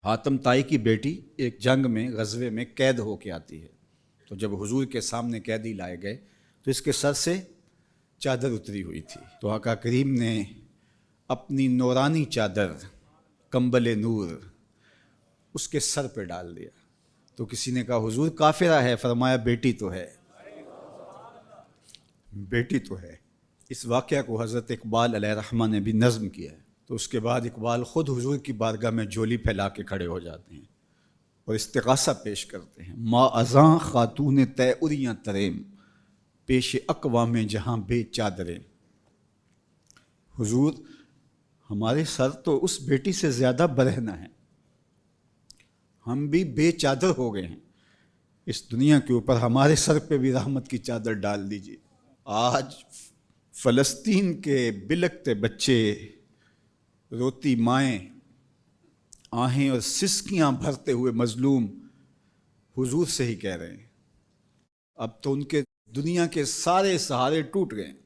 حاتم طائی کی بیٹی ایک جنگ میں غزوے میں قید ہو کے آتی ہے، تو جب حضور کے سامنے قیدی لائے گئے تو اس کے سر سے چادر اتری ہوئی تھی، تو آقا کریم نے اپنی نورانی چادر کمبل نور اس کے سر پہ ڈال دیا۔ تو کسی نے کہا حضور کافرہ ہے، فرمایا بیٹی تو ہے، بیٹی تو ہے۔ اس واقعہ کو حضرت اقبال علیہ الرحمہ نے بھی نظم کیا ہے، تو اس کے بعد اقبال خود حضور کی بارگاہ میں جھولی پھیلا کے کھڑے ہو جاتے ہیں اور استغاثہ پیش کرتے ہیں۔ ما ازاں خاتون طے اریاں تریم، پیش اقوام جہاں بے چادریں۔ حضور ہمارے سر تو اس بیٹی سے زیادہ برہنہ ہیں، ہم بھی بے چادر ہو گئے ہیں، اس دنیا کے اوپر ہمارے سر پہ بھی رحمت کی چادر ڈال دیجیے۔ آج فلسطین کے بلکتے بچے، روتی مائیں، آہیں اور سسکیاں بھرتے ہوئے مظلوم حضور سے ہی کہہ رہے ہیں، اب تو ان کے دنیا کے سارے سہارے ٹوٹ گئے ہیں۔